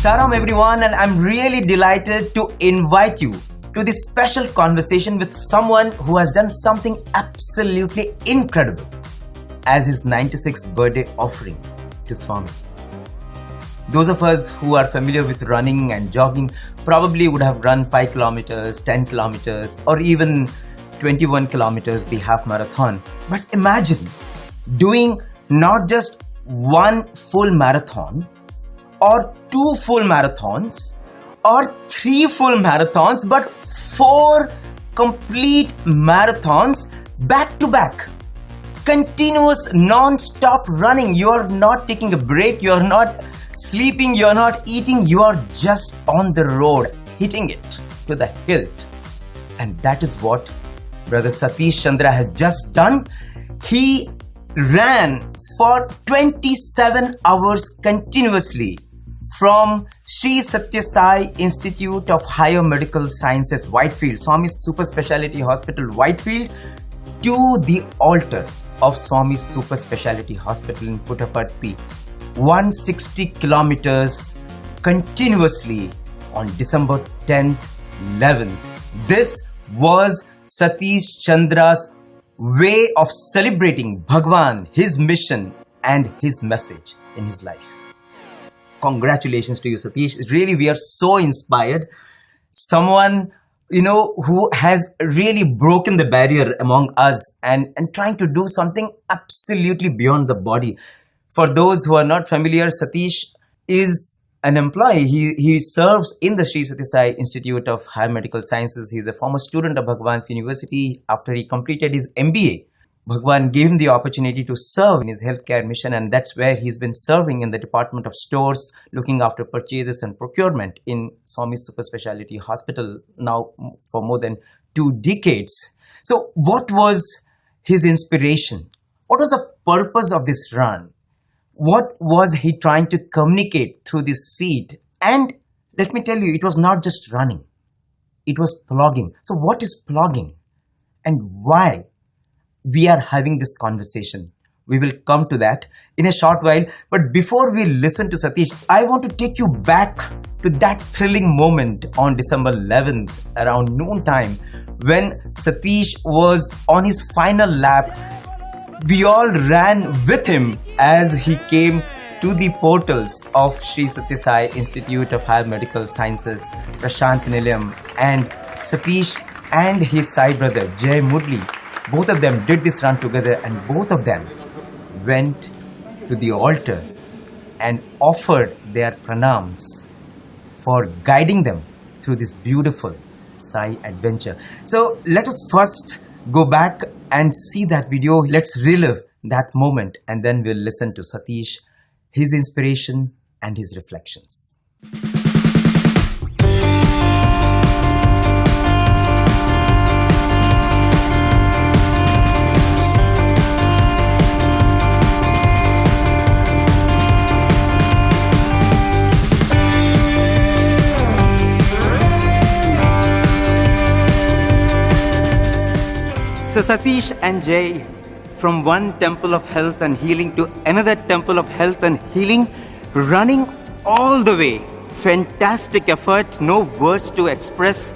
Salam everyone, and I'm really delighted to invite you to this special conversation with someone who has done something absolutely incredible as his 96th birthday offering to Swami. Those of us who are familiar with running and jogging probably would have run 5 kilometers, 10 kilometers, or even 21 kilometers, the half marathon. But imagine doing not just one full marathon, or 2 full marathons, or 3 full marathons, but 4 complete marathons back to back. Continuous non-stop running. You are not taking a break, you are not sleeping, you are not eating, you are just on the road, hitting it to the hilt. And that is what Brother Satish Chandra has just done. He ran for 27 hours continuously from Sri Sathya Sai Institute of Higher Medical Sciences, Whitefield, Swami's Super Speciality Hospital, Whitefield, to the altar of Swami's Super Speciality Hospital in Puttaparthi. 160 kilometers continuously on December 10th, 11th. This was Satish Chandra's way of celebrating Bhagawan, his mission and his message in his life. Congratulations to you, Satish. Really, we are so inspired. Someone, who has really broken the barrier among us and trying to do something absolutely beyond the body. For those who are not familiar, Satish is an employee. He serves in the Sri Sathya Sai Institute of Higher Medical Sciences. He is a former student of Bhagawan's University. After he completed his MBA, Bhagawan gave him the opportunity to serve in his healthcare mission, and that's where he's been serving in the Department of Stores, looking after purchases and procurement in Swami's Super Speciality Hospital now for more than 2 decades. So what was his inspiration? What was the purpose of this run? What was he trying to communicate through this feat? And let me tell you, it was not just running. It was plogging. So what is plogging? And why we are having this conversation? We will come to that in a short while. But before we listen to Satish, I want to take you back to that thrilling moment on December 11th around noon time when Satish was on his final lap. We all ran with him as he came to the portals of Sri Sathya Sai Institute of Higher Medical Sciences, Prasanthi, Nilayam, and Satish and his Sai brother Jai Moodley. Both of them did this run together, and both of them went to the altar and offered their pranams for guiding them through this beautiful Sai adventure. So let us first go back and see that video. Let's relive that moment, and then we'll listen to Satish, his inspiration and his reflections. So Satish and Jay, from one temple of health and healing to another temple of health and healing, running all the way. Fantastic effort, no words to express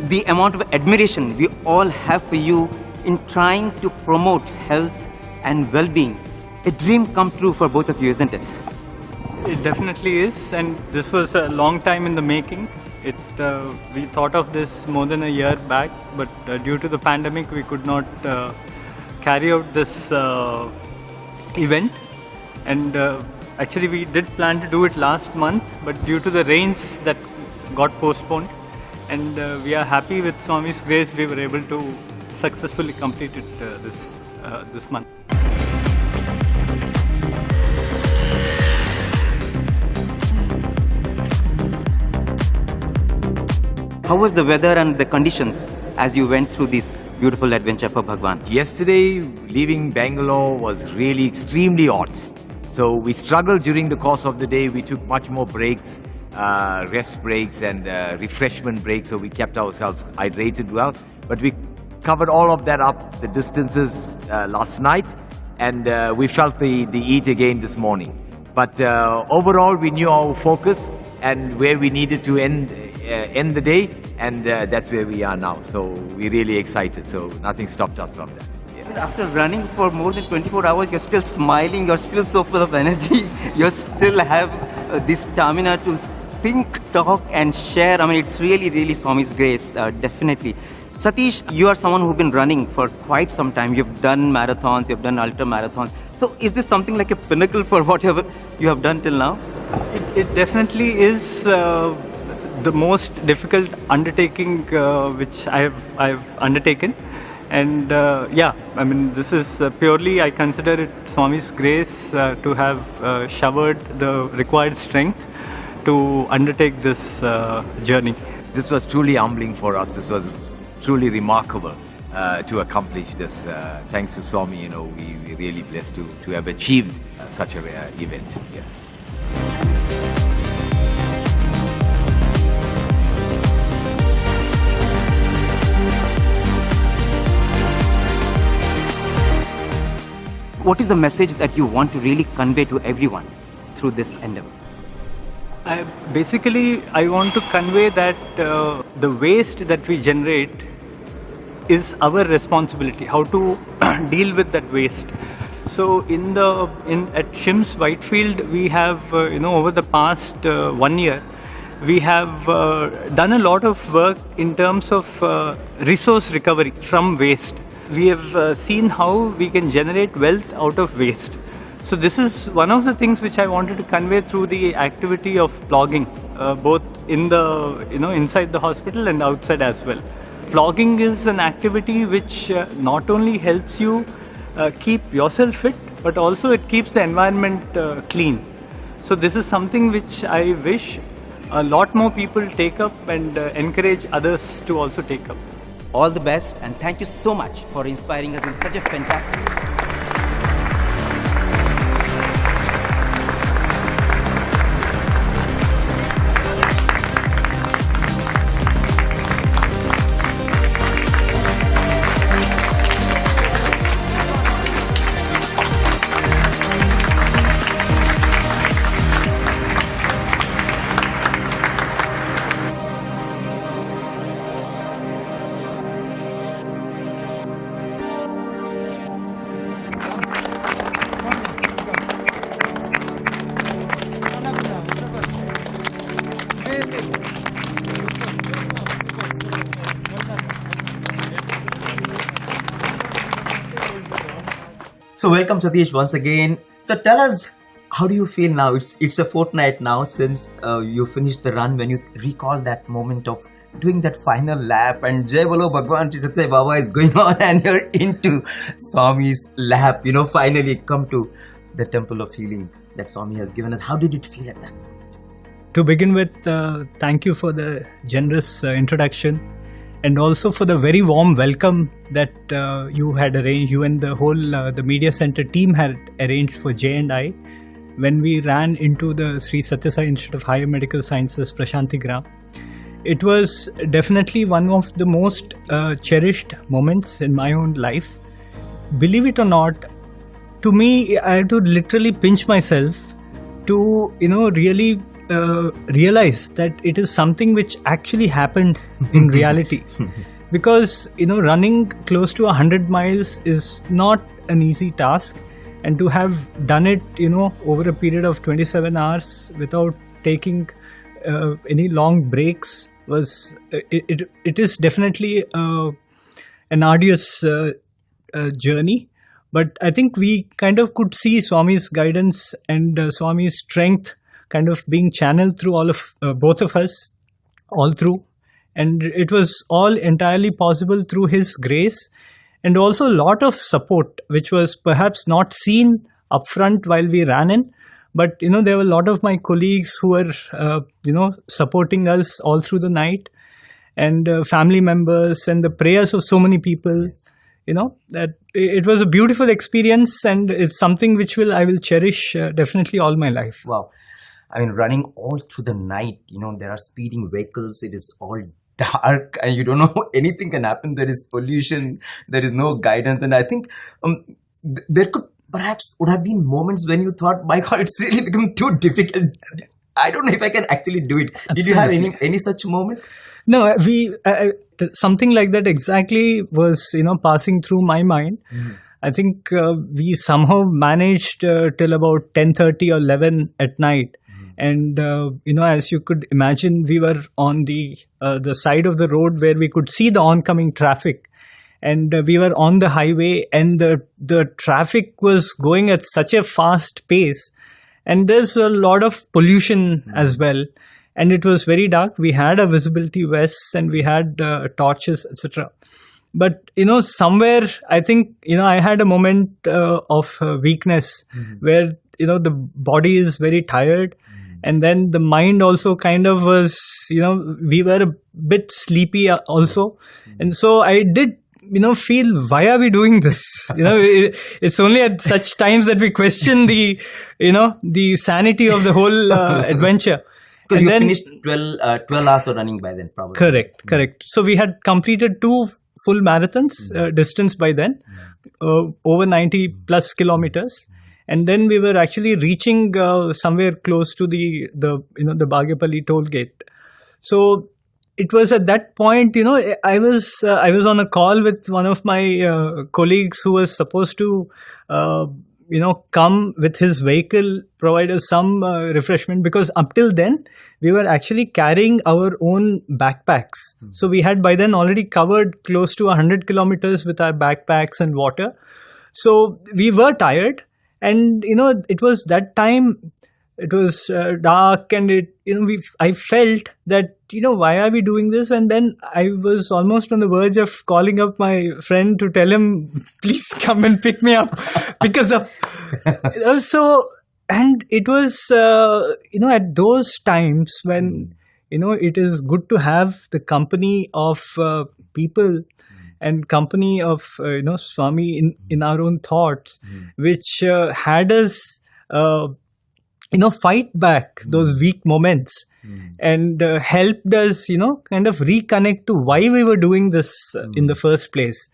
the amount of admiration we all have for you in trying to promote health and well-being. A dream come true for both of you, isn't it? It definitely is, and this was a long time in the making. We thought of this more than a year back, but due to the pandemic we could not carry out this event. And actually we did plan to do it last month, but due to the rains that got postponed, and we are happy with Swami's grace we were able to successfully complete it this month. How was the weather and the conditions as you went through this beautiful adventure for Bhagawan? Yesterday, leaving Bangalore was really extremely hot. So we struggled during the course of the day. We took much more breaks, rest breaks and refreshment breaks, so we kept ourselves hydrated well. But we covered all of that up, the distances last night, and we felt the heat again this morning. But overall, we knew our focus and where we needed to end the day, and that's where we are now. So we're really excited. So nothing stopped us from that. Yeah. After running for more than 24 hours, you're still smiling, you're still so full of energy, you still have this stamina to think, talk and share. I mean, it's really, really Swami's grace, definitely. Satish, you are someone who's been running for quite some time. You've done marathons, you've done ultra marathons. So is this something like a pinnacle for whatever you have done till now? It definitely is the most difficult undertaking which I've undertaken. And yeah, I mean, this is purely, I consider it Swami's grace to have showered the required strength to undertake this journey. This was truly humbling for us. This was truly remarkable to accomplish this. Thanks to Swami, we're really blessed to have achieved such an event. Yeah. What is the message that you want to really convey to everyone through this endeavor? Basically, I want to convey that the waste that we generate is our responsibility, how to deal with that waste. So at SSSIHMS Whitefield, we have, over the past 1 year, we have done a lot of work in terms of resource recovery from waste. We have seen how we can generate wealth out of waste. So this is one of the things which I wanted to convey through the activity of plogging, both in the inside the hospital and outside as well. Plogging is an activity which not only helps you keep yourself fit, but also it keeps the environment clean. So this is something which I wish a lot more people take up and encourage others to also take up. All the best, and thank you so much for inspiring us in such a fantastic way. So welcome Satish once again. So tell us, how do you feel now? It's a fortnight now since you finished the run. When you recall that moment of doing that final lap and Jai Bolo Bhagawan Shri Sathya Baba is going on and you're into Swami's lap, finally come to the temple of healing that Swami has given us. How did it feel at that moment? To begin with, thank you for the generous introduction and also for the very warm welcome that you had arranged, you and the whole the media center team had arranged for Jay and I when we ran into the Sri Sathya Sai Institute of Higher Medical Sciences Prasanthi Gram. It was definitely one of the most cherished moments in my own life. Believe it or not, to me, I had to literally pinch myself to, really realize that it is something which actually happened in reality. Because, running close to 100 miles is not an easy task. And to have done it, over a period of 27 hours without taking any long breaks was, it is definitely an arduous journey. But I think we kind of could see Swami's guidance and Swami's strength kind of being channeled through all of both of us, all through. And it was all entirely possible through his grace and also a lot of support, which was perhaps not seen upfront while we ran in. But, there were a lot of my colleagues who were, supporting us all through the night, and family members and the prayers of so many people. That it was a beautiful experience, and it's something which I will cherish definitely all my life. Wow. I mean, running all through the night, there are speeding vehicles, it is all dark and you don't know anything can happen. There is pollution, there is no guidance. And I think there would have been moments when you thought, my God, it's really become too difficult. I don't know if I can actually do it. Absolutely. Did you have any such moment? No, something like that exactly was, passing through my mind. Mm-hmm. I think we somehow managed till about 10:30 or 11 at night. And, as you could imagine, we were on the side of the road where we could see the oncoming traffic. And we were on the highway, and the traffic was going at such a fast pace. And there's a lot of pollution as well. And it was very dark. We had a visibility vests and we had torches, etc. But, somewhere, I think, I had a moment of weakness where, the body is very tired. And then the mind also kind of was, we were a bit sleepy also. And so I did, feel, why are we doing this? It's only at such times that we question the sanity of the whole adventure. Because you finished 12 hours of running by then, probably. Correct. So we had completed 2 full marathons, distance by then, over 90 plus kilometers. And then we were actually reaching somewhere close to the Bagyapalli toll gate. So it was at that point, I was on a call with one of my colleagues who was supposed to, come with his vehicle, provide us some refreshment, because up till then we were actually carrying our own backpacks. Mm-hmm. So we had by then already covered close to 100 kilometers with our backpacks and water. So we were tired. And, it was that time, it was dark, and I felt that, why are we doing this? And then I was almost on the verge of calling up my friend to tell him, please come and pick me up. Because of, and it was, at those times when, it is good to have the company of people and company of Swami in our own thoughts, which had us fight back those weak moments and helped us kind of reconnect to why we were doing this in the first place.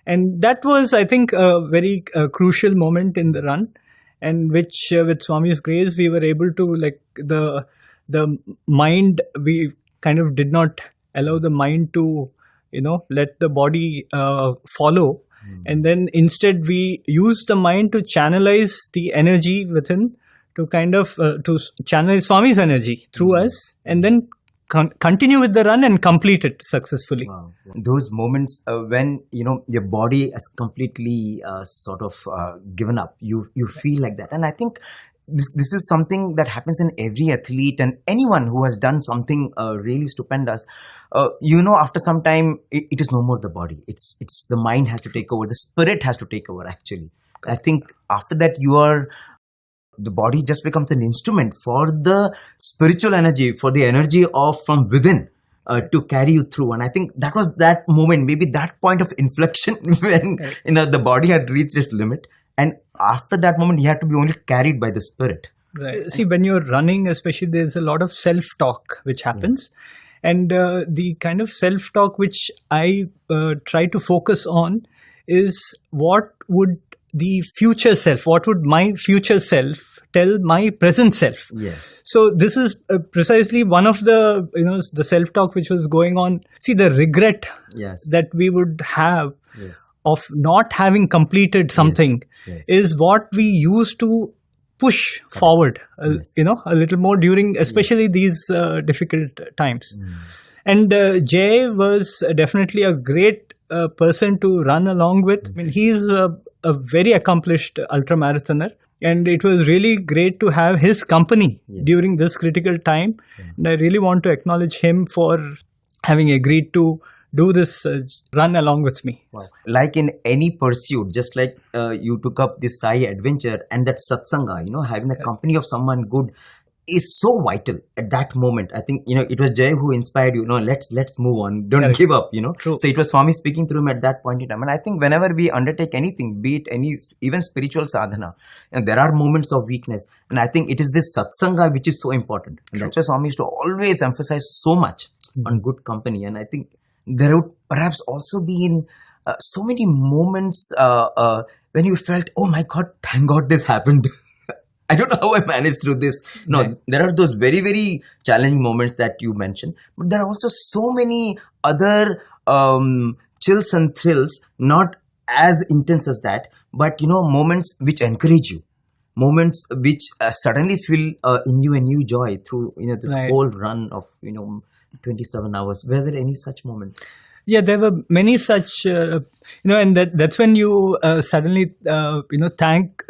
And that was, I think, a very crucial moment in the run, and which with Swami's grace we were able to, like, the mind, we kind of did not allow the mind to let the body follow. And then instead we use the mind to channelize the energy within, to kind of to channelize Swami's energy through us, and then continue with the run and complete it successfully. Wow. Those moments when your body has completely given up, you feel like that. And I think this is something that happens in every athlete and anyone who has done something really stupendous. After some time, it is no more the body. It's the mind has to take over. The spirit has to take over, actually. I think after that, the body just becomes an instrument for the spiritual energy, for the energy from within to carry you through. And I think that was that moment, maybe that point of inflection when the body had reached its limit. And after that moment, you had to be only carried by the spirit. Right. See, when you're running, especially, there's a lot of self-talk which happens. Yes. And the kind of self-talk which I try to focus on is what would my future self tell my present self. Yes. So this is precisely one of the, the self-talk which was going on. See, the regret that we would have of not having completed something is what we used to push forward, a little more during, especially these difficult times. And Jay was definitely a great person to run along with. I mean, he's a very accomplished ultramarathoner. And it was really great to have his company during this critical time. And I really want to acknowledge him for having agreed to do this run along with me. Wow. Like in any pursuit, just like you took up this Sai adventure and that Satsangha, having the company of someone good is so vital at that moment. I think, it was Jay who inspired you, let's move on, don't give up, True. So it was Swami speaking through him at that point in time. And I think whenever we undertake anything, be it any, even spiritual sadhana, there are moments of weakness. And I think it is this Satsangha which is so important. And that's why Swami used to always emphasize so much on good company. And I think there would perhaps also be in so many moments when you felt, oh my God, thank God this happened. I don't know how I managed through this. No, there are those very, very challenging moments that you mentioned, but there are also so many other chills and thrills, not as intense as that, but moments which encourage you, moments which suddenly fill in you a new joy through this whole run of 27 hours. Were there any such moments? Yeah, there were many such, and that's when you suddenly, thank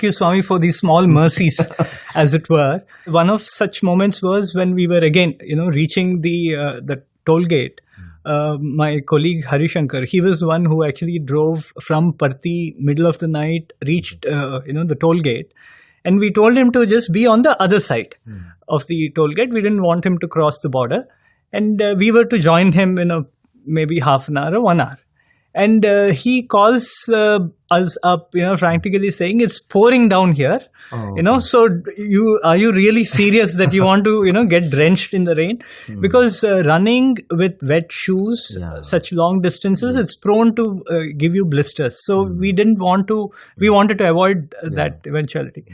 you, Swami, for these small mercies, as it were. One of such moments was when we were again, reaching the toll gate. My colleague Harishankar, he was one who actually drove from Parthi, middle of the night, reached, the toll gate. And we told him to just be on the other side of the toll gate. We didn't want him to cross the border. And we were to join him in maybe half an hour or 1 hour. And he calls us up, frantically saying, it's pouring down here. So are you really serious that you want to, get drenched in the rain? Because running with wet shoes, such long distances, it's prone to give you blisters. So we wanted to avoid that eventuality.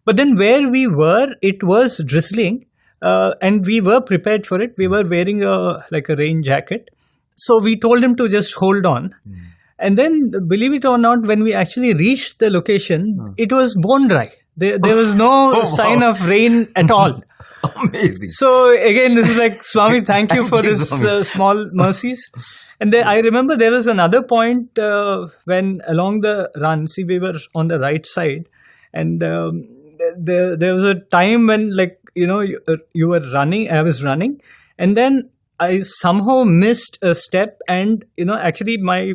But then where we were, it was drizzling, and we were prepared for it. We were wearing a rain jacket. So we told him to just hold on. And then, believe it or not, when we actually reached the location, it was bone dry. There was no sign of rain at all. Amazing. So again, this is like, Swami, thank you for this small mercies. And then I remember there was another point when along the run, we were on the right side. And there was a time when you were running, I was running. And then I somehow missed a step and, actually my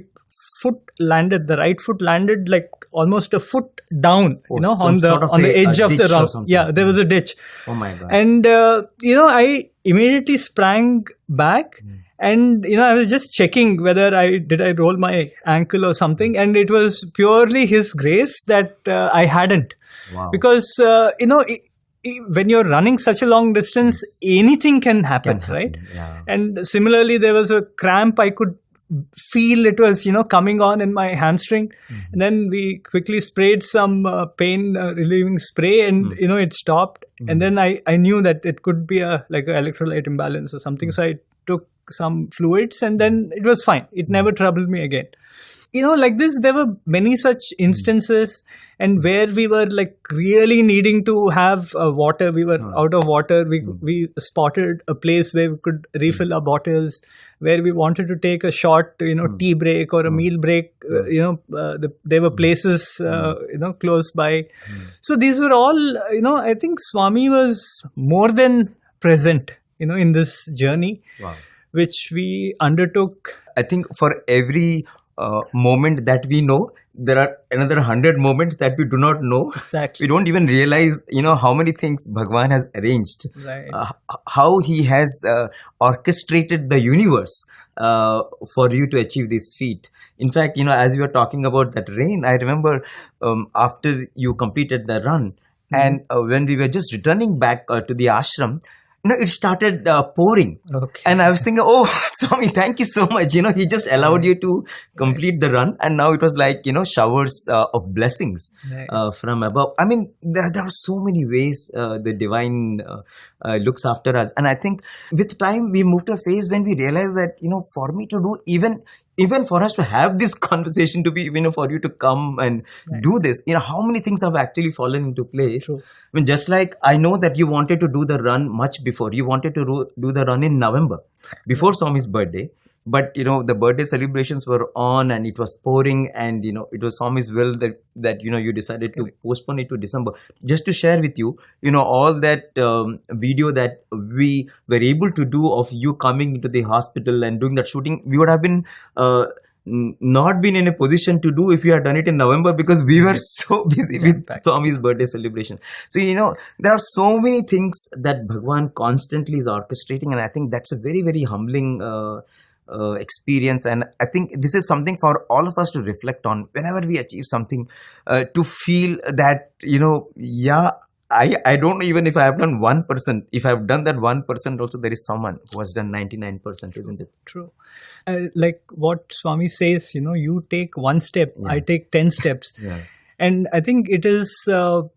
the right foot landed like almost a foot down, on the edge of the run. Yeah, there was a ditch. Oh my God. And, I immediately sprang back and, I was just checking whether did I roll my ankle or something. And it was purely His grace that I hadn't. Wow. Because, when you're running such a long distance, anything can happen, right? Yeah. And similarly, there was a cramp. I could feel it was, coming on in my hamstring. And then we quickly sprayed some pain relieving spray and, it stopped. And then I knew that it could be an electrolyte imbalance or something. So I took some fluids and then it was fine. It never troubled me again. Like this, there were many such instances, and where we were really needing to have water, we were out of water. We spotted a place where we could refill our bottles, where we wanted to take a short, tea break or a meal break. There were places, close by. So these were all, I think Swami was more than present, in this journey, which we undertook. I think for every moment that we know, there are another 100 moments that we do not know. Exactly. We don't even realize, how many things Bhagawan has arranged, right. How he has orchestrated the universe for you to achieve this feat. In fact, as you were talking about that rain, I remember after you completed the run, and when we were just returning back to the ashram, it started pouring. Okay. And I was thinking, oh, Swami, thank you so much. He just allowed you to complete the run. And now it was like, showers of blessings from above. I mean, there are so many ways the divine looks after us. And I think with time, we moved to a phase when we realized that, for me to do even for us to have this conversation, to be, for you to come and do this, how many things have actually fallen into place. True. I mean, just like I know that you wanted to do the run much before. You wanted to do the run in November, before Swami's birthday. but the birthday celebrations were on and it was pouring, and it was Swami's will that you decided to postpone it to December. Just to share with you, all that video that we were able to do of you coming into the hospital and doing that shooting, we would have been not been in a position to do if we had done it in November, because we were so busy with Swami's birthday celebration. So there are so many things that Bhagawan constantly is orchestrating, and I think that's a very, very humbling experience. And I think this is something for all of us to reflect on whenever we achieve something, to feel that I don't know even if I have done 1%. If I have done that 1%, also there is someone who has done 99%, isn't it? True. Like what Swami says, you take one step, I take 10 steps. And I think it is the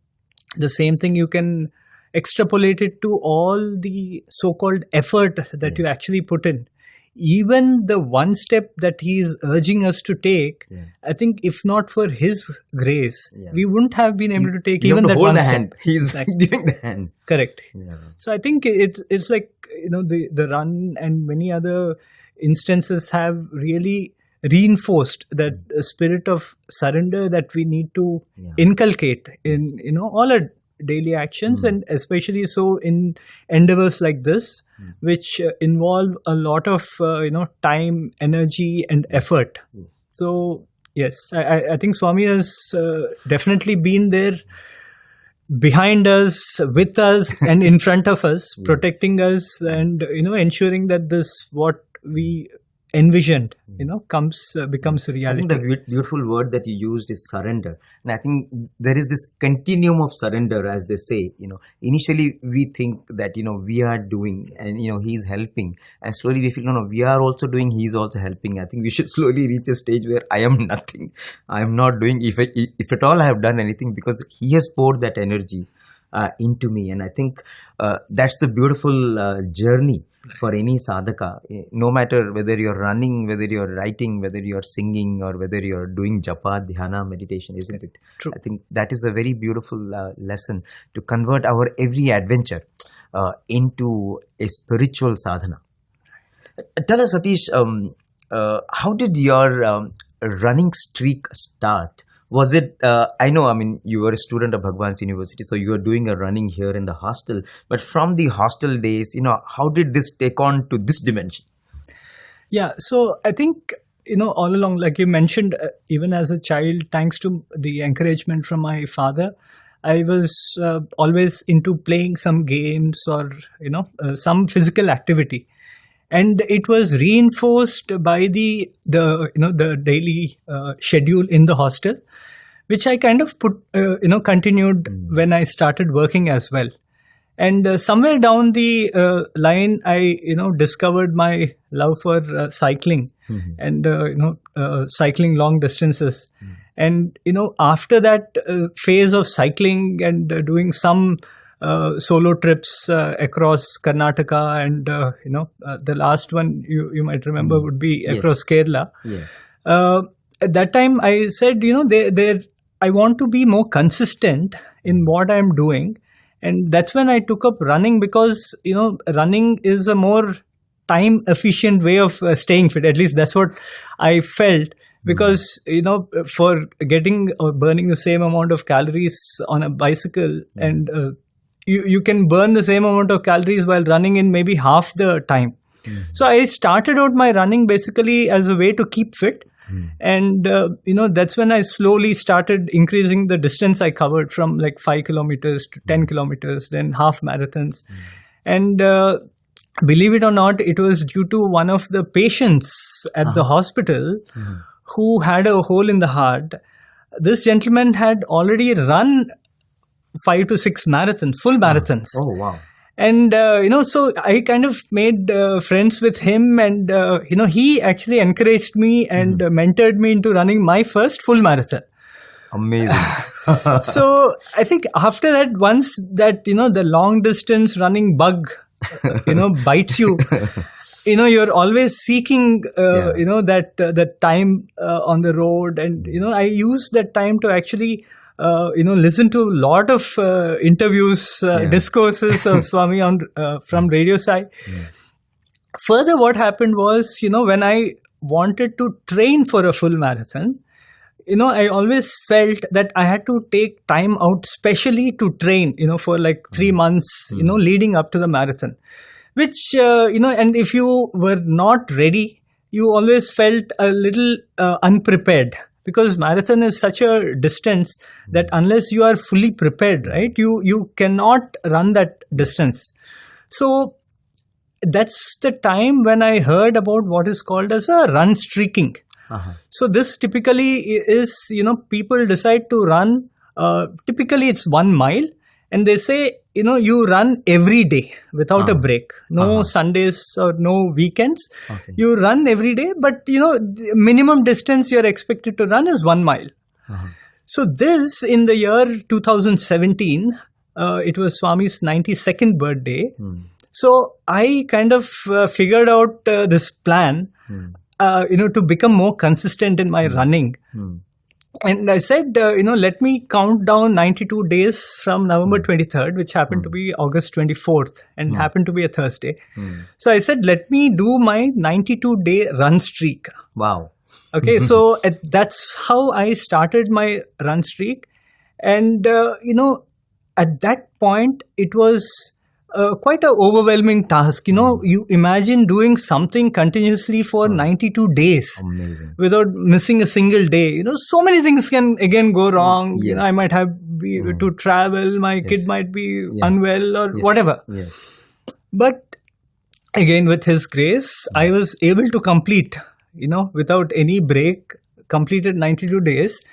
same thing. You can extrapolate it to all the so-called effort that you actually put in. Even the one step that he is urging us to take, I think if not for his grace, we wouldn't have been able to take even that one step. Hand. He's giving the hand. Correct. So I think it's like, the run and many other instances have really reinforced that spirit of surrender that we need to inculcate in, all our daily actions, and especially so in endeavors like this, which involve a lot of time, energy and effort. So yes, I think Swami has definitely been there behind us, with us and in front of us, protecting us and ensuring that this what we envisioned becomes reality. I think the beautiful word that you used is surrender, and I think there is this continuum of surrender, as they say. Initially we think that we are doing and he's helping, and slowly we feel no, we are also doing, he's also helping. I think we should slowly reach a stage where I am nothing, I am not doing if at all I have done anything, because he has poured that energy into me. And I think that's the beautiful journey for any sadhaka, no matter whether you're running, whether you're writing, whether you're singing, or whether you're doing japa, dhyana, meditation, isn't it? True. I think that is a very beautiful lesson, to convert our every adventure into a spiritual sadhana. Tell us, Satish, how did your running streak start? Was it, you were a student of Bhagawan's University, so you were doing a running here in the hostel. But from the hostel days, how did this take on to this dimension? Yeah, so I think, all along, like you mentioned, even as a child, thanks to the encouragement from my father, I was always into playing some games or, some physical activity. And it was reinforced by the daily schedule in the hostel, which I kind of continued when I started working as well. And somewhere down the line, I discovered my love for cycling and cycling long distances. And after that phase of cycling and doing some solo trips across Karnataka, and the last one you might remember would be across Kerala. Yes. At that time I said, I want to be more consistent in what I'm doing, and that's when I took up running, because running is a more time efficient way of staying fit. At least that's what I felt. Because, for getting or burning the same amount of calories on a bicycle, and you can burn the same amount of calories while running in maybe half the time. So I started out my running basically as a way to keep fit. And, that's when I slowly started increasing the distance I covered, from like 5 kilometers to 10 kilometers, then half marathons. And believe it or not, it was due to one of the patients at the hospital who had a hole in the heart. This gentleman had already run 5 to 6 marathons, full marathons. Oh, wow. And, so I kind of made friends with him, and, he actually encouraged me and mentored me into running my first full marathon. Amazing. So I think after that, once that, the long distance running bug, bites you, you're always seeking, that time on the road. And, I use that time to actually, listen to a lot of interviews, discourses of Swami from Radio Sai. Further, what happened was, when I wanted to train for a full marathon, I always felt that I had to take time out specially to train, for like 3 months, leading up to the marathon. Which, and if you were not ready, you always felt a little unprepared. Because marathon is such a distance that unless you are fully prepared, right, you cannot run that distance. So that's the time when I heard about what is called as a run streaking. So this typically is, people decide to run, typically it's 1 mile, and they say, you run every day without a break. No Sundays or no weekends. Okay. You run every day, but, minimum distance you're expected to run is 1 mile. So this, in the year 2017, it was Swami's 92nd birthday. So I kind of figured out this plan, to become more consistent in my running. And I said, let me count down 92 days from November 23rd, which happened to be August 24th and happened to be a Thursday. So I said, let me do my 92-day run streak. Wow. Okay, so that's how I started my run streak. And, at that point, it was quite an overwhelming task. You imagine doing something continuously for 92 days. Amazing. Without missing a single day. So many things can again go wrong. Yes. I might have to travel, my kid might be unwell or whatever. Yes. But again, with his grace, I was able to complete, without any break, completed 92 days.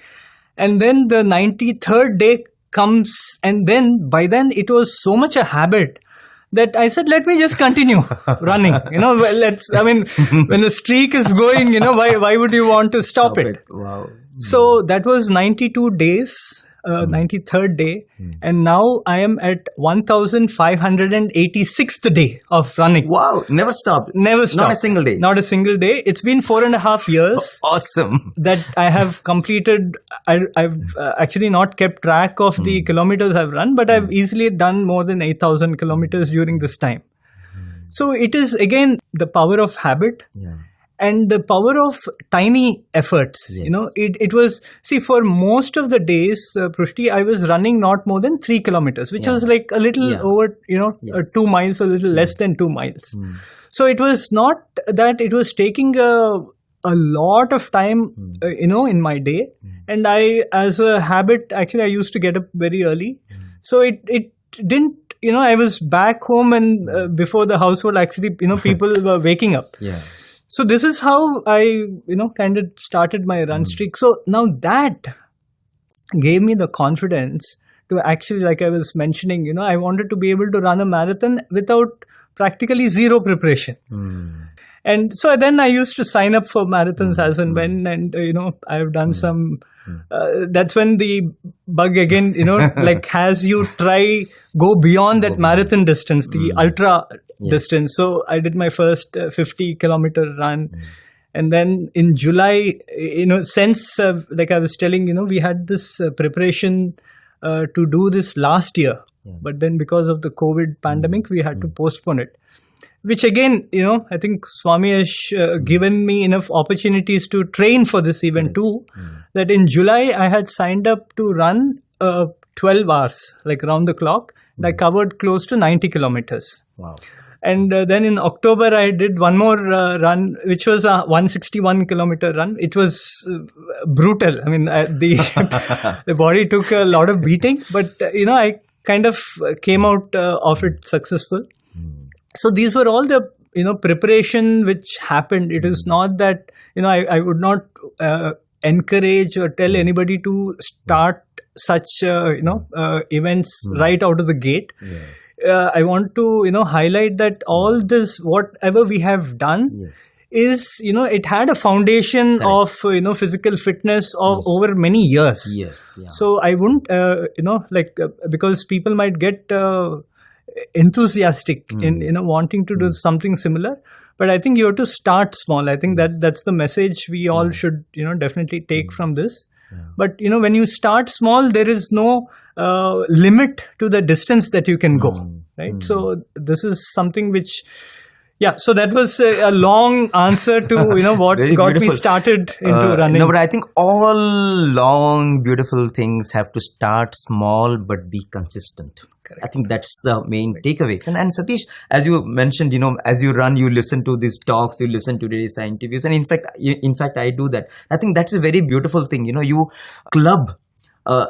And then the 93rd day comes, and then by then it was so much a habit that I said, let me just continue running. When the streak is going, why would you want to stop it? Wow. So that was 92 days, 93rd day. And now I am at 1586th day of running. Wow. Never stopped. Never stopped. Not a single day. Not a single day. It's been 4.5 years. Awesome. That I have completed. I've actually not kept track of the kilometers I've run, but I've easily done more than 8,000 kilometers during this time. So it is again the power of habit. And the power of tiny efforts. It was, for most of the days, Prushti, I was running not more than 3 kilometers, which was like a little over, 2 miles, a little less than 2 miles. So it was not that it was taking a lot of time, in my day. And I, as a habit, actually, I used to get up very early. So it didn't, I was back home and before the household, actually, people were waking up. So this is how I, kind of started my run streak. So now that gave me the confidence to actually, like I was mentioning, I wanted to be able to run a marathon without practically zero preparation. And so then I used to sign up for marathons as and when, and, I've done some, that's when the bug again, has you go beyond that marathon distance, the ultra distance. So I did my first 50-kilometer run. And then in July, since, like I was telling, we had this preparation to do this last year. But then because of the COVID pandemic, we had to postpone it. Which again, I think Swami has given me enough opportunities to train for this event too. That in July, I had signed up to run 12 hours, like round the clock. And I covered close to 90 kilometers. Wow. And then in October, I did one more run, which was a 161-kilometer run. It was brutal. I mean, the body took a lot of beating, but, I kind of came out of it successful. So these were all the, preparation which happened. It is not that, I would not encourage or tell anybody to start such, events right out of the gate. I want to, highlight that all this, whatever we have done is, it had a foundation of, physical fitness of over many years. So I wouldn't, because people might get enthusiastic in, wanting to do something similar. But I think you have to start small. I think that's the message we all should, definitely take from this. But, when you start small, there is no limit to the distance that you can go, right? So this is something which, Yeah, so that was a long answer to what Very got me beautiful. started into running. No, but I think all long, beautiful things have to start small but be consistent. Correct. I think that's the main takeaways. And Satish, as you mentioned, as you run, you listen to these talks, you listen to these interviews, and in fact, I do that. I think that's a very beautiful thing. You club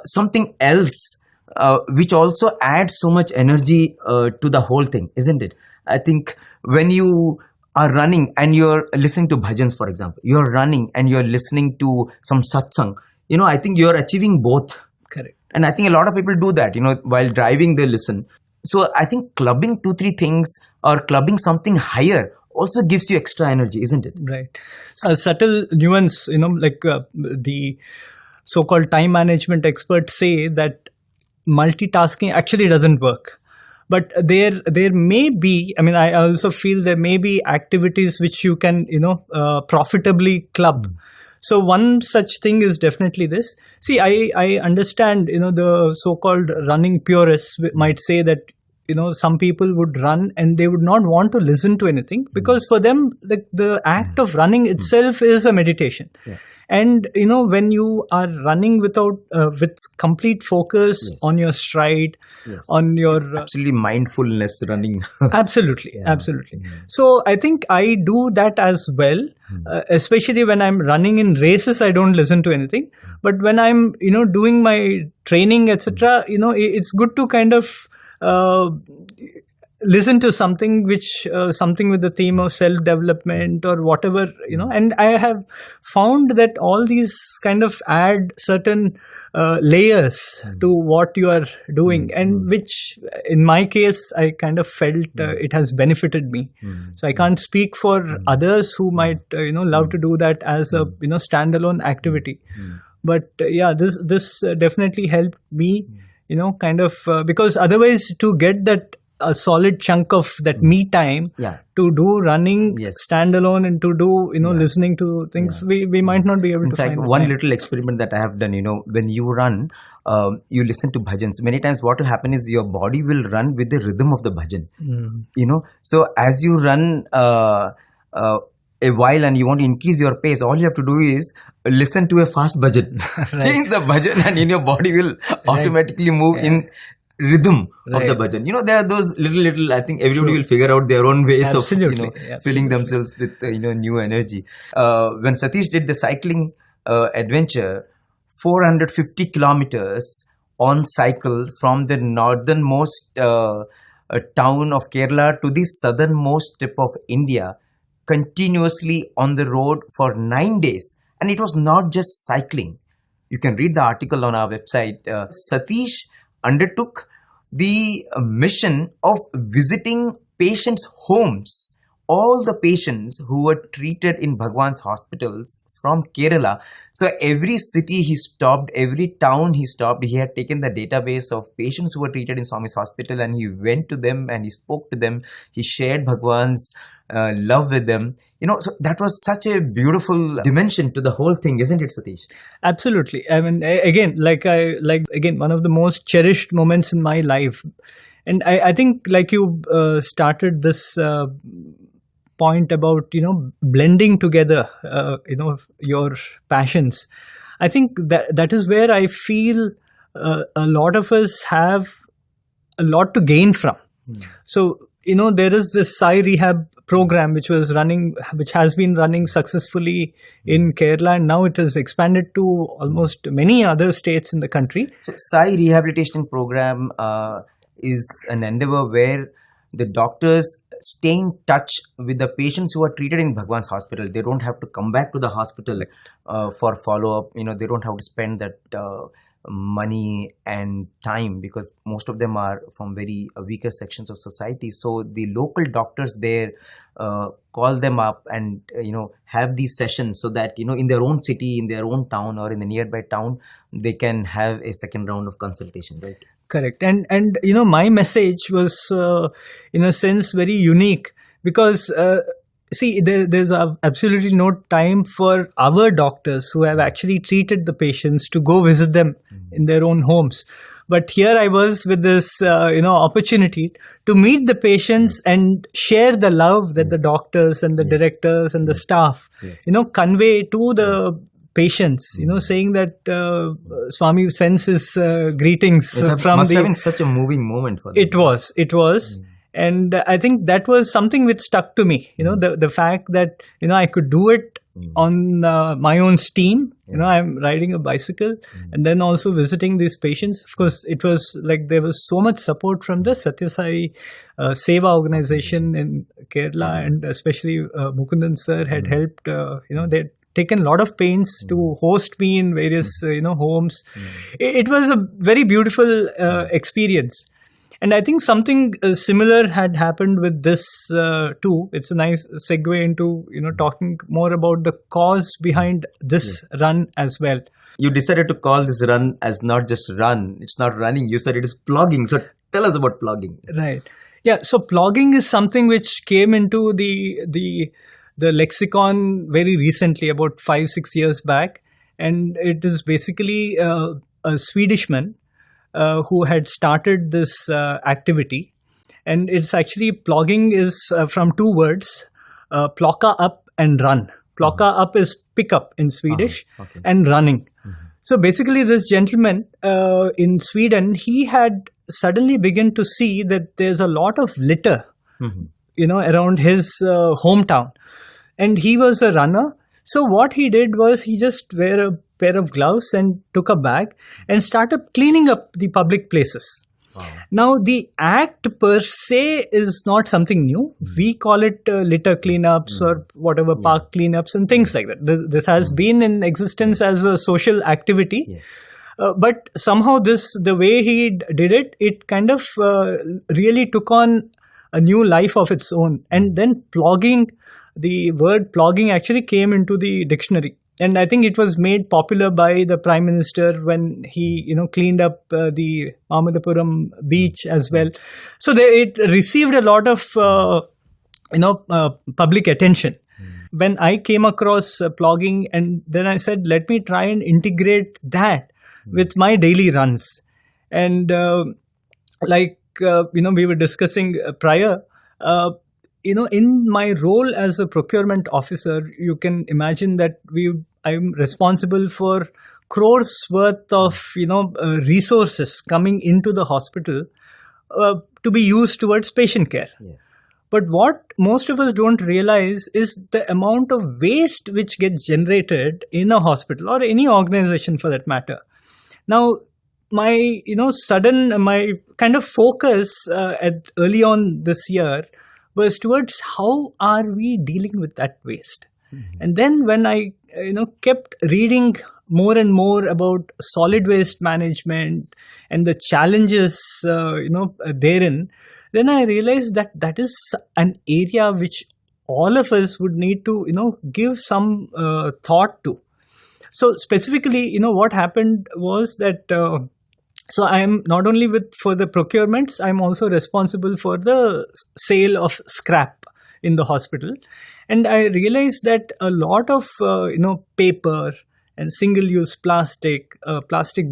something else, which also adds so much energy to the whole thing, isn't it? I think when you are running and you're listening to bhajans, for example, you're running and you're listening to some satsang, I think you're achieving both. Correct. And I think a lot of people do that, while driving, they listen. So I think clubbing 2-3 things or clubbing something higher also gives you extra energy, isn't it? Right. A subtle nuance, the so-called time management experts say that multitasking actually doesn't work. But there may be, I also feel there may be activities which you can, profitably club. So one such thing is definitely this. See, I understand, the so-called running purists might say that, some people would run and they would not want to listen to anything because for them, the act of running itself is a meditation. Yeah. And, when you are running with complete focus on your stride, on your... absolutely mindfulness running. Absolutely. So I think I do that as well, especially when I'm running in races, I don't listen to anything. But when I'm, doing my training, etc., it's good to kind of listen to something something with the theme of self-development or whatever, and I have found that all these kind of add certain layers to what you are doing, and which in my case I kind of felt it has benefited me. So I can't speak for others who might love to do that as a standalone activity, but this definitely helped me because otherwise to get that a solid chunk of that me time to do running standalone and to do listening to things, we might not be able to find. In fact, one little experiment that I have done, when you run, you listen to bhajans. Many times what will happen is your body will run with the rhythm of the bhajan. So as you run a while and you want to increase your pace, all you have to do is listen to a fast bhajan. Change the bhajan and your body will automatically move in rhythm of the bhajan. There are those little, I think everybody will figure out their own ways of filling themselves with new energy. When Satish did the cycling adventure, 450 kilometers on cycle from the northernmost town of Kerala to the southernmost tip of India, continuously on the road for 9 days. And it was not just cycling. You can read the article on our website. Satish undertook the mission of visiting patients' homes, all the patients who were treated in Bhagawan's hospitals from Kerala. So every city he stopped, every town he stopped, he had taken the database of patients who were treated in Swami's hospital and he went to them and he spoke to them. He shared Bhagawan's love with them. So that was such a beautiful dimension to the whole thing, isn't it, Satish? Absolutely. Again, one of the most cherished moments in my life. And I think like you started this point about, blending together, your passions. I think that is where I feel a lot of us have a lot to gain from. So, there is this Sai Rehab program which has been running successfully in Kerala, and now it has expanded to almost many other states in the country. So Sai Rehabilitation Program is an endeavor where the doctors stay in touch with the patients who are treated in Bhagawan's hospital. They don't have to come back to the hospital for follow-up. They don't have to spend that money and time because most of them are from very weaker sections of society. So the local doctors there call them up and have these sessions so that in their own city, in their own town or in the nearby town, they can have a second round of consultation, right? Correct. And my message was in a sense very unique because see, there's absolutely no time for our doctors who have actually treated the patients to go visit them in their own homes. But here I was with this, opportunity to meet the patients and share the love that the doctors and the directors and the staff, convey to the patients, saying that Swami sends his greetings from must have been such a moving moment for them. It was. And I think that was something which stuck to me, the fact that, I could do it on my own steam. I'm riding a bicycle and then also visiting these patients. Of course, it was like there was so much support from the Satya Sai Seva organization in Kerala, and especially Mukundan sir had helped, they'd taken a lot of pains to host me in various, homes. It was a very beautiful experience. And I think something similar had happened with this too. It's a nice segue into, talking more about the cause behind this run as well. You decided to call this run as not just run. It's not running. You said it is plogging. So tell us about plogging. Right. Yeah. So plogging is something which came into the lexicon very recently, about 5-6 years back. And it is basically a Swedishman who had started this activity. And it's actually, plogging is from two words, plocka up and run. Plocka up is pick up in Swedish, and running. So basically this gentleman in Sweden, he had suddenly begun to see that there's a lot of litter, around his hometown. And he was a runner. So what he did was he just wear a pair of gloves and took a bag and started cleaning up the public places. Wow. Now, the act per se is not something new. We call it litter cleanups or whatever, park cleanups and things like that. This has been in existence as a social activity. Yes. But somehow the way he did it, it kind of really took on a new life of its own. And then plogging, the word plogging actually came into the dictionary. And I think it was made popular by the Prime Minister when he, cleaned up the Amadapuram beach as well. So it received a lot of, public attention. When I came across plogging, and then I said, let me try and integrate that with my daily runs. And we were discussing prior, in my role as a procurement officer, you can imagine that I'm responsible for crores worth of, resources coming into the hospital to be used towards patient care. Yes. But what most of us don't realize is the amount of waste which gets generated in a hospital or any organization for that matter. Now, my kind of focus early on this year was towards how are we dealing with that waste. And then when I kept reading more and more about solid waste management and the challenges therein, then I realized that is an area which all of us would need to give some thought to. So specifically, what happened was that so I am not only for the procurements, I am also responsible for the sale of scrap in the hospital. And I realized that a lot of, paper and single-use plastic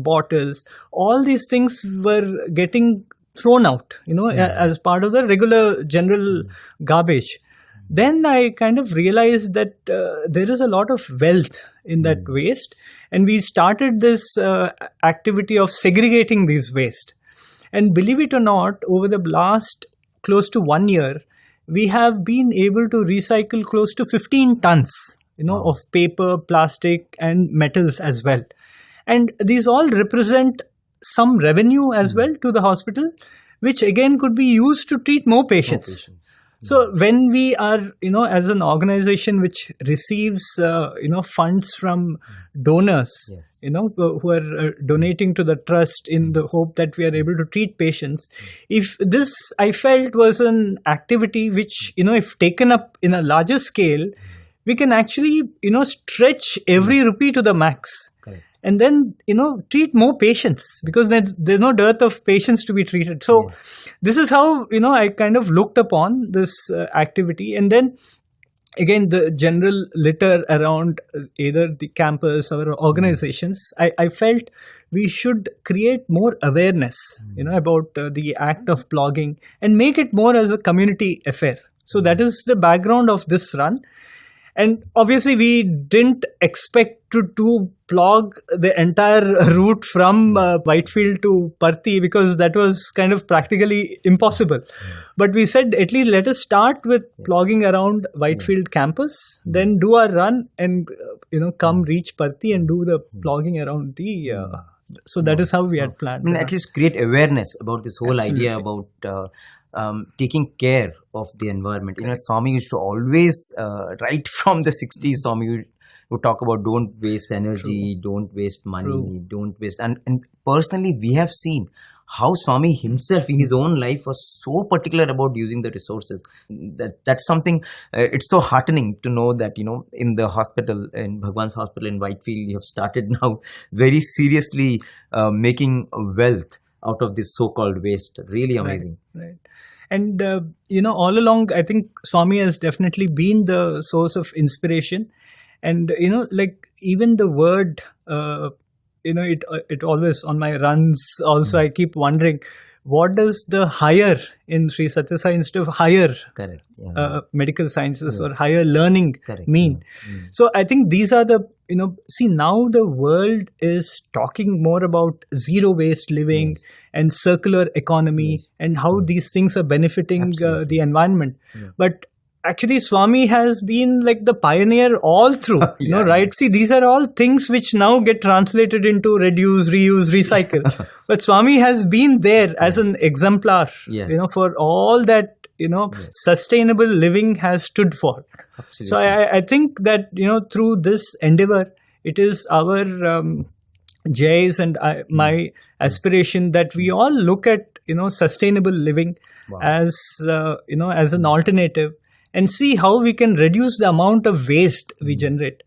bottles, all these things were getting thrown out, as part of the regular general garbage. Then I kind of realized that there is a lot of wealth in that waste. And we started this activity of segregating these waste. And believe it or not, over the last close to 1 year, we have been able to recycle close to 15 tons, of paper, plastic and metals as well. And these all represent some revenue as well to the hospital, which again could be used to treat more patients. So when we are, as an organization which receives, funds from donors, who are donating to the trust in the hope that we are able to treat patients, if this, I felt, was an activity which, if taken up in a larger scale, we can actually, stretch every rupee to the max. Correct. And then, treat more patients, because there's no dearth of patients to be treated. So this is how, I kind of looked upon this activity. And then again, the general litter around either the campus or organizations, I felt we should create more awareness, about the act of plogging and make it more as a community affair. So that is the background of this run. And obviously, we didn't expect to plog the entire route from Whitefield to Parthi, because that was kind of practically impossible. But we said, at least let us start with plogging around Whitefield campus, then do our run and, come reach Parthi and do the plogging around the... so that is how we had planned. I mean, at least create awareness about this whole idea about taking care of the environment. Swami used to always, right from the 60s, Swami would talk about don't waste energy, don't waste money, don't waste. And personally, we have seen how Swami himself in his own life was so particular about using the resources. That's something, it's so heartening to know that, in the hospital, in Bhagawan's hospital in Whitefield, you have started now very seriously making wealth out of this so-called waste. Really amazing. Right. And, all along, I think Swami has definitely been the source of inspiration. And, even the word, it always on my runs also, I keep wondering, what does the higher in Sri Satya Sai Institute of higher medical sciences or higher learning mean? So I think these are the, see, now the world is talking more about zero waste living and circular economy and how these things are benefiting the environment. But actually, Swami has been like the pioneer all through, right? See, these are all things which now get translated into reduce, reuse, recycle. But Swami has been there as an exemplar, for all that, sustainable living has stood for. Absolutely. So I think that, through this endeavor, it is our Jay's and my aspiration that we all look at, sustainable living as, as an alternative, and see how we can reduce the amount of waste we generate.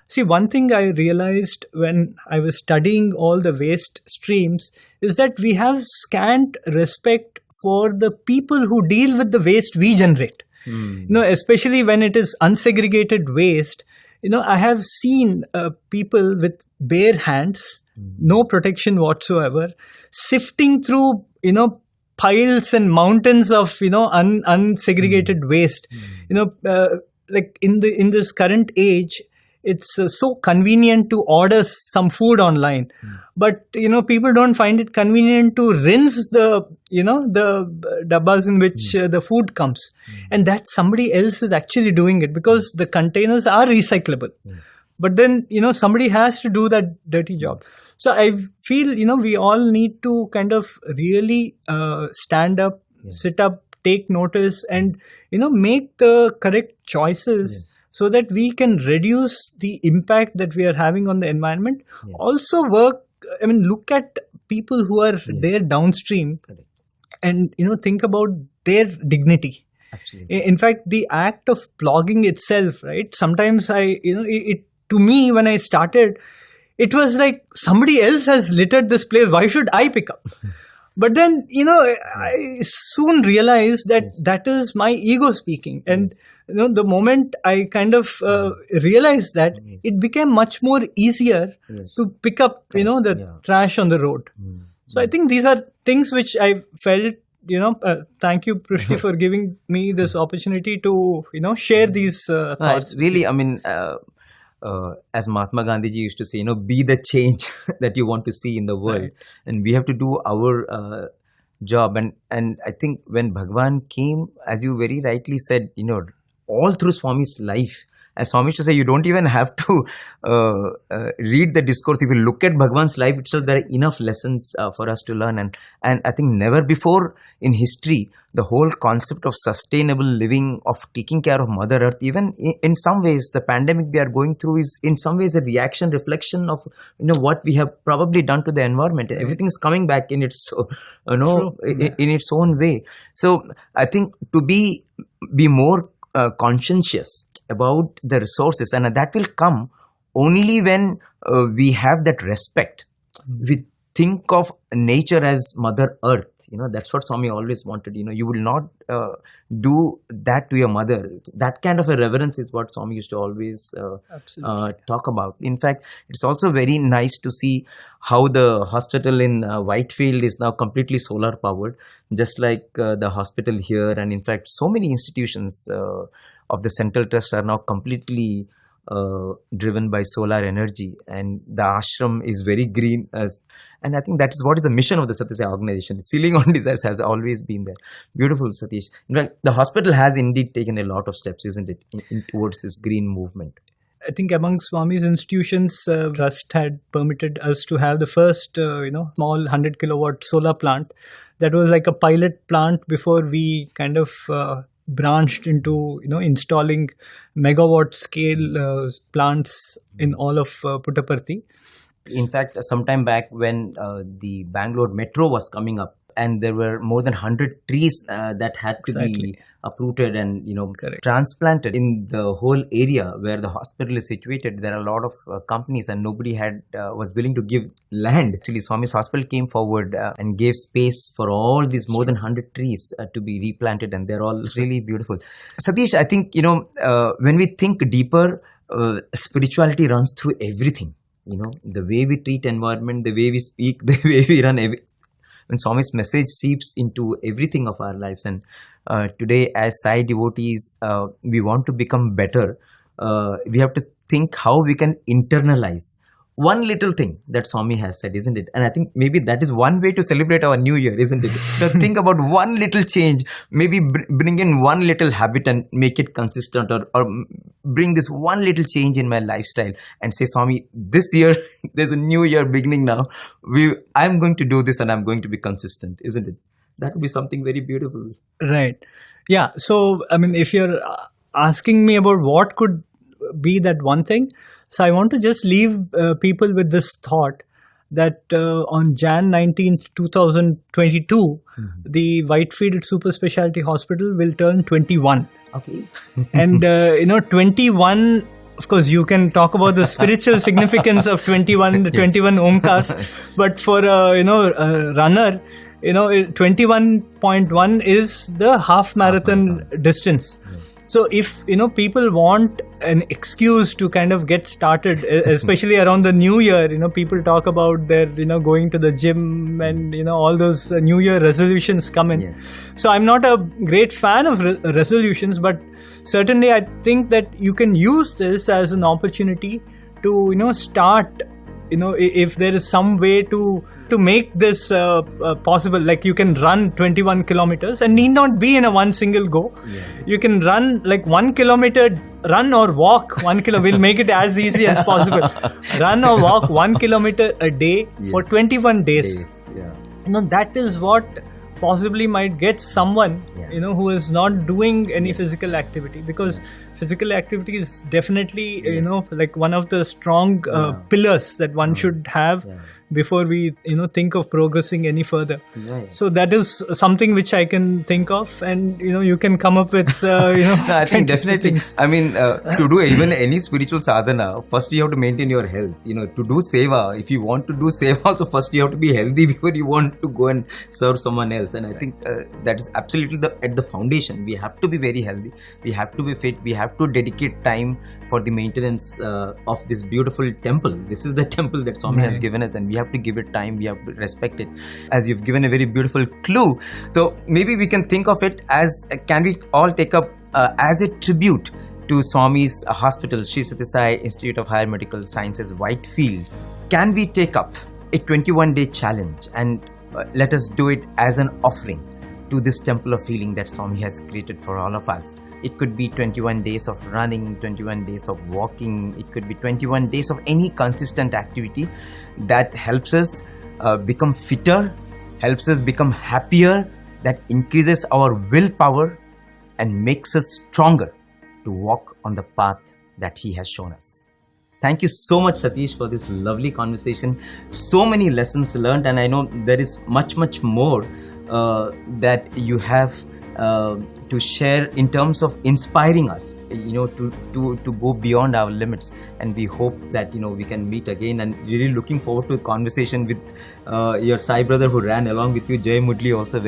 See, one thing I realized when I was studying all the waste streams is that we have scant respect for the people who deal with the waste we generate. Especially when it is unsegregated waste. I have seen people with bare hands, no protection whatsoever, sifting through, piles and mountains of unsegregated waste. Like in this current age, it's so convenient to order some food online, but people don't find it convenient to rinse the the dabbas in which the food comes, and that somebody else is actually doing it because the containers are recyclable. But then, somebody has to do that dirty job. So I feel, we all need to kind of really stand up, sit up, take notice and, make the correct choices so that we can reduce the impact that we are having on the environment. Also look at people who are there downstream and, think about their dignity. Absolutely. In fact, the act of plogging itself, right? Sometimes to me, when I started, it was like somebody else has littered this place. Why should I pick up? But then, I soon realized that is my ego speaking. And, the moment I kind of realized that, it became much more easier to pick up, the trash on the road. So I think these are things which I felt, thank you, Prushti, for giving me this opportunity to, share these thoughts. Really, as Mahatma Gandhi ji used to say, be the change that you want to see in the world. Right. And we have to do our job. And I think when Bhagawan came, as you very rightly said, all through Swami's life, as Swami used to say, you don't even have to read the discourse. If you look at Bhagavan's life itself, there are enough lessons for us to learn. And I think never before in history, the whole concept of sustainable living, of taking care of Mother Earth, even in some ways, the pandemic we are going through is in some ways a reflection of what we have probably done to the environment. Everything is coming back in its in its own way. So I think to be more conscientious about the resources, and that will come only when we have that respect. We think of nature as Mother Earth, That's what Swami always wanted. You will not do that to your mother. That kind of a reverence is what Swami used to always talk about. In fact, it's also very nice to see how the hospital in Whitefield is now completely solar powered, just like the hospital here. And in fact, so many institutions of the Central Trust are now completely driven by solar energy, and the ashram is very green. And I think that is what is the mission of the Sathya organization. Sealing on desires has always been there. Beautiful, Satish. In fact, the hospital has indeed taken a lot of steps, isn't it, towards this green movement. I think among Swami's institutions, Trust had permitted us to have the first, small 100 kilowatt solar plant. That was like a pilot plant before we kind of branched into, installing megawatt scale plants in all of Puttaparthi. In fact, some time back when the Bangalore metro was coming up, and there were more than 100 trees that had to be uprooted and transplanted in the whole area where the hospital is situated. There are a lot of companies, and nobody was willing to give land. Actually, Swami's hospital came forward and gave space for all these more than 100 trees to be replanted, and they're all really beautiful. Satish, I think when we think deeper, spirituality runs through everything. The way we treat environment, the way we speak, the way we run. When Swami's message seeps into everything of our lives. And today, as Sai devotees, we want to become better. We have to think how we can internalize one little thing that Swami has said, isn't it? And I think maybe that is one way to celebrate our new year, isn't it? To think about one little change, maybe bring in one little habit and make it consistent, or bring this one little change in my lifestyle and say, Swami, this year, there's a new year beginning now. I'm going to do this and I'm going to be consistent, isn't it? That would be something very beautiful. Right. Yeah. So, if you're asking me about what could be that one thing, so I want to just leave people with this thought that on Jan 19th, 2022, the Whitefield Super Specialty Hospital will turn 21. Okay. And, 21, of course, you can talk about the spiritual significance of 21, the 21 Omkars, but for a runner, 21.1 is the half marathon distance. So if, people want an excuse to kind of get started, especially around the new year, people talk about their, going to the gym and, all those new year resolutions come in. Yes. So I'm not a great fan of resolutions, but certainly I think that you can use this as an opportunity to, start, if there is some way to make this possible, like you can run 21 kilometers and need not be in a one single go. Yeah. You can run like 1 kilometer, run or walk 1 kilometer. We'll make it as easy as possible. Run or walk 1 kilometer a day for 21 days. Yeah. That is what possibly might get someone, who is not doing any physical activity, because physical activity is definitely, like one of the strong pillars that one should have before we, think of progressing any further. Right. So that is something which I can think of, and, you can come up with, No, I think definitely. To do even any spiritual sadhana, first you have to maintain your health. To do seva, if you want to do seva also, first you have to be healthy before you want to go and serve someone else. And I think that is absolutely at the foundation. We have to be very healthy. We have to be fit. We have to dedicate time for the maintenance of this beautiful temple. This is the temple that Swami has given us, and we have to give it time. We have to respect it. As you've given a very beautiful clue. So maybe we can think of it as, can we all take up as a tribute to Swami's hospital, Sri Sathya Sai Institute of Higher Medical Sciences, Whitefield. Can we take up a 21-day challenge and let us do it as an offering to this temple of healing that Swami has created for all of us? It could be 21 days of running, 21 days of walking. It could be 21 days of any consistent activity that helps us become fitter, helps us become happier, that increases our willpower and makes us stronger to walk on the path that He has shown us. Thank you so much, Satish, for this lovely conversation. So many lessons learned, and I know there is much more that you have to share in terms of inspiring us, to go beyond our limits. And we hope that we can meet again, and really looking forward to a conversation with your Sai brother who ran along with you, Jay Moodley, also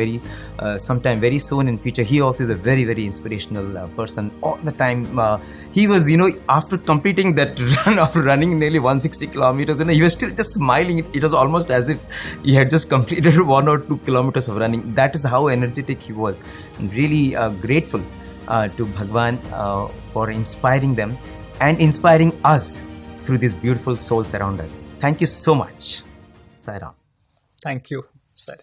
sometime very soon in future. He also is a very, very inspirational person. All the time he was, after completing that run of running nearly 160 kilometers, he was still just smiling. It was almost as if he had just completed 1 or 2 kilometers of running. That is how energetic he was. And really grateful to Bhagawan for inspiring them and inspiring us through these beautiful souls around us. Thank you so much. Sai Ram. Thank you, sir.